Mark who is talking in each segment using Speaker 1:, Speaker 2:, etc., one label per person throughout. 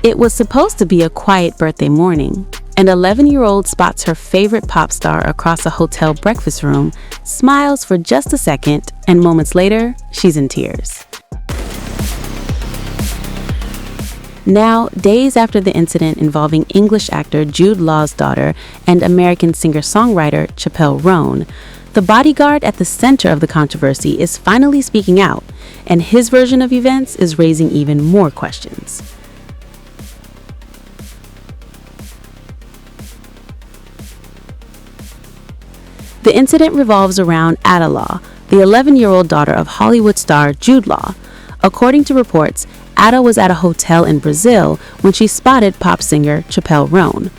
Speaker 1: It was supposed to be a quiet birthday morning. An 11-year-old spots her favorite pop star across a hotel breakfast room, smiles for just a second, and moments later, she's in tears. Now, days after the incident involving English actor Jude Law's daughter and American singer-songwriter Chappell Roan, the bodyguard at the center of the controversy is finally speaking out, and his version of events is raising even more questions. The incident revolves around Ada Law, the 11-year-old daughter of Hollywood star Jude Law. According to reports, Ada was at a hotel in Brazil when she spotted pop singer Chappell Roan.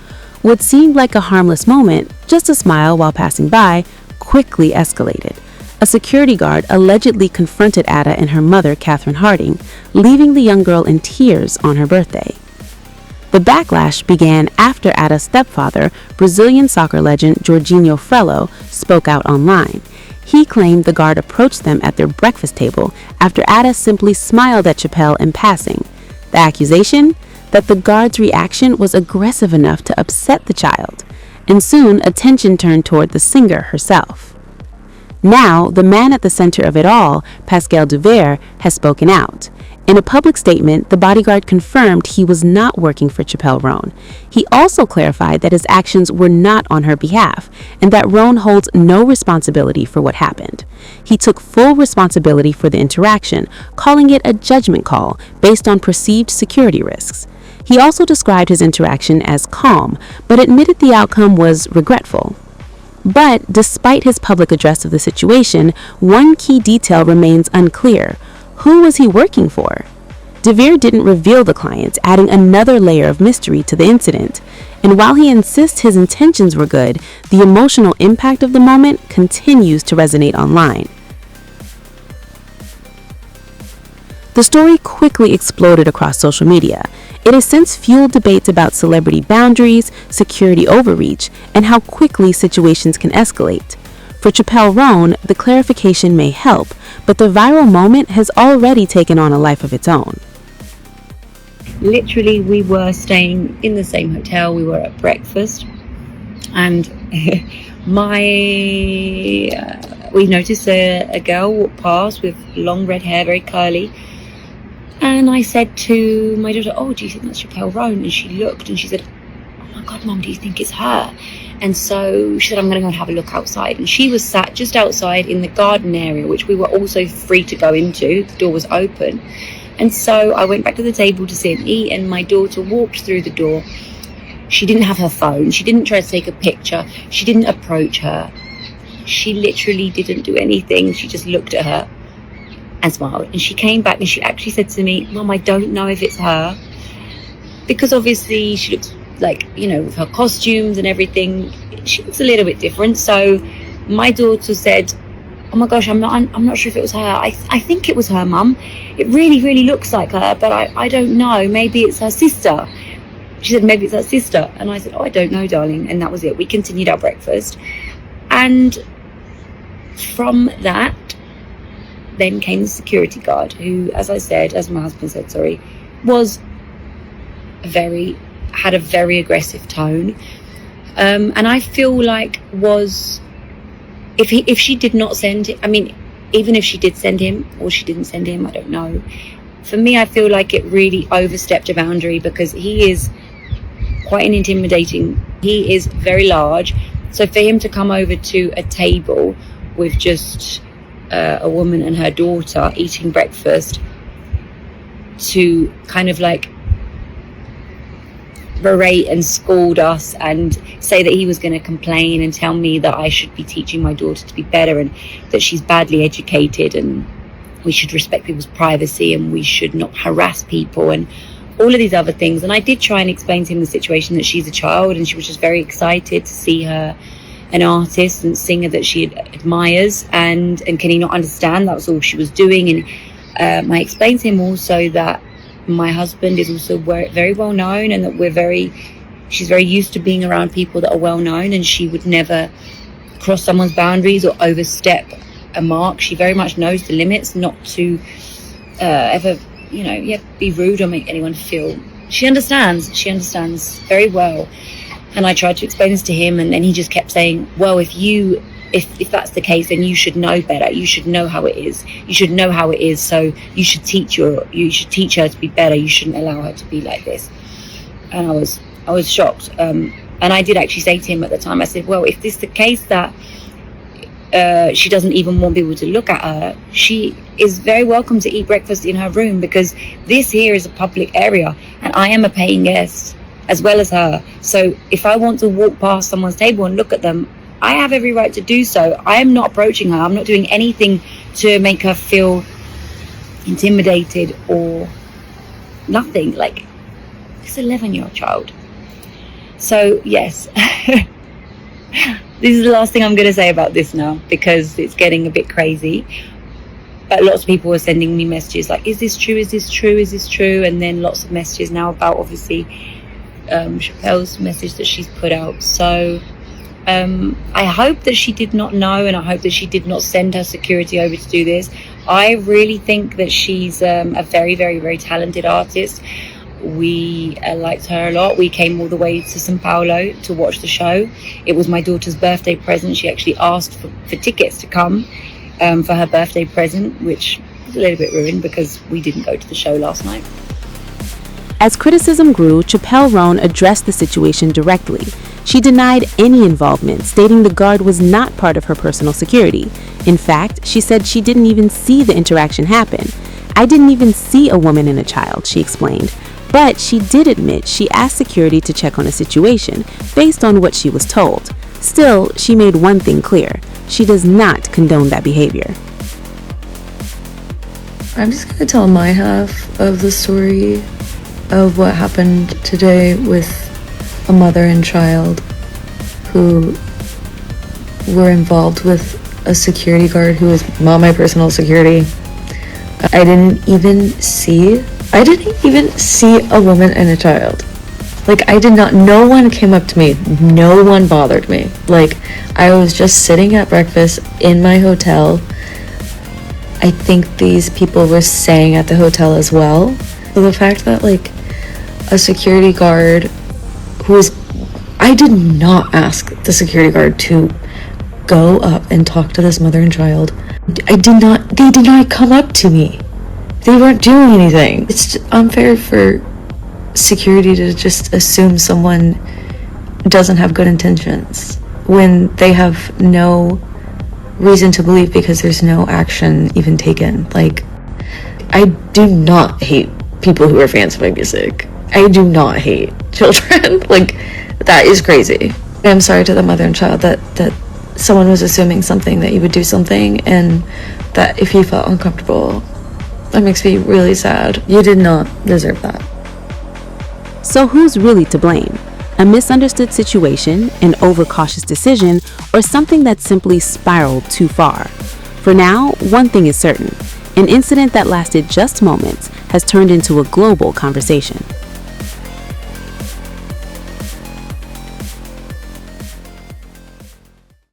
Speaker 1: What seemed like a harmless moment, just a smile while passing by, quickly escalated. A security guard allegedly confronted Ada and her mother, Catherine Harding, leaving the young girl in tears on her birthday. The backlash began after Ada's stepfather, Brazilian soccer legend Jorginho Frello, spoke out online. He claimed the guard approached them at their breakfast table after Ada simply smiled at Chappell in passing. The accusation? That the guard's reaction was aggressive enough to upset the child, and soon attention turned toward the singer herself. Now, the man at the center of it all, Pascal Duvert, has spoken out. In a public statement, the bodyguard confirmed he was not working for Chappell Roan. He also clarified that his actions were not on her behalf, and that Roan holds no responsibility for what happened. He took full responsibility for the interaction, calling it a judgment call based on perceived security risks. He also described his interaction as calm, but admitted the outcome was regretful. But despite his public address of the situation, one key detail remains unclear. Who was he working for? Duvert didn't reveal the client, adding another layer of mystery to the incident. And while he insists his intentions were good, the emotional impact of the moment continues to resonate online. The story quickly exploded across social media. It has since fueled debates about celebrity boundaries, security overreach, and how quickly situations can escalate. For Chappell Roan, the clarification may help, but the viral moment has already taken on a life of its own.
Speaker 2: Literally, we were staying in the same hotel, we were at breakfast, and we noticed a girl walk past with long red hair, very curly. And I said to my daughter, "Oh, do you think that's Chappell Roan?" And she looked and she said, "Oh my God, Mum, do you think it's her?" And so she said, "I'm going to go and have a look outside." And she was sat just outside in the garden area, which we were also free to go into. The door was open. And so I went back to the table to sit and eat, and my daughter walked through the door. She didn't have her phone. She didn't try to take a picture. She didn't approach her. She literally didn't do anything. She just looked at her and smiled. And she came back and she actually said to me, "Mum, I don't know if it's her." Because obviously she looks like, with her costumes and everything, she looks a little bit different. So my daughter said, "Oh my gosh, I'm not sure if it was her. I think it was her, Mum. It really, really looks like her, but I don't know. Maybe it's her sister." She said, "Maybe it's her sister." And I said, "Oh, I don't know, darling." And that was it. We continued our breakfast. And from that, then came the security guard, who, as my husband said, was had a very aggressive tone. And I feel like if she did not send him, even if she did send him or she didn't send him, I don't know. For me, I feel like it really overstepped a boundary, because he is quite he is very large. So for him to come over to a table with just a woman and her daughter eating breakfast, to kind of like berate and scold us and say that he was going to complain and tell me that I should be teaching my daughter to be better and that she's badly educated and we should respect people's privacy and we should not harass people and all of these other things. And I did try and explain to him the situation, that she's a child and she was just very excited to see her an artist and singer that she admires, and can he not understand that was all she was doing. And I explained to him also that my husband is also very well known, and that she's very used to being around people that are well known, and she would never cross someone's boundaries or overstep a mark. She very much knows the limits, not to ever be rude or make anyone feel She understands very well. And I tried to explain this to him, and then he just kept saying, well, if that's the case, then you should know better. You should know how it is. You should know how it is. So you should teach her to be better. You shouldn't allow her to be like this. And I was shocked. And I did actually say to him at the time, I said, well, if this is the case that she doesn't even want people to look at her, she is very welcome to eat breakfast in her room, because this here is a public area and I am a paying guest as well as her. So if I want to walk past someone's table and look at them, I have every right to do so. I am not approaching her. I'm not doing anything to make her feel intimidated or nothing. Like, it's an 11-year-old child. So yes, this is the last thing I'm going to say about this now, because it's getting a bit crazy. But lots of people are sending me messages like, is this true? Is this true? Is this true? And then lots of messages now about, obviously, Chappell's message that she's put out. So I hope that she did not know, and I hope that she did not send her security over to do this. I really think that she's a very, very, very talented artist. We liked her a lot. We came all the way to Sao Paulo to watch the show. It was my daughter's birthday present. She actually asked for tickets to come for her birthday present, which was a little bit ruined because we didn't go to the show last night.
Speaker 1: As criticism grew, Chappell Roan addressed the situation directly. She denied any involvement, stating the guard was not part of her personal security. In fact, she said she didn't even see the interaction happen. I didn't even see a woman and a child, she explained. But she did admit she asked security to check on a situation based on what she was told. Still, she made one thing clear. She does not condone that behavior.
Speaker 3: I'm just going to tell my half of the story of what happened today with a mother and child who were involved with a security guard who was not my personal security. I didn't even see a woman and a child. Like, no one came up to me, no one bothered me. Like, I was just sitting at breakfast in my hotel. I think these people were staying at the hotel as well. So the fact that, like, a security guard I did not ask the security guard to go up and talk to this mother and child. They did not come up to me. They weren't doing anything. It's unfair for security to just assume someone doesn't have good intentions when they have no reason to believe, because there's no action even taken. Like, I do not hate people who are fans of my music. I do not hate children. Like, that is crazy. I'm sorry to the mother and child that someone was assuming something, that you would do something, and that if you felt uncomfortable, that makes me really sad. You did not deserve that.
Speaker 1: So who's really to blame? A misunderstood situation, an overcautious decision, or something that simply spiraled too far? For now, one thing is certain. An incident that lasted just moments has turned into a global conversation.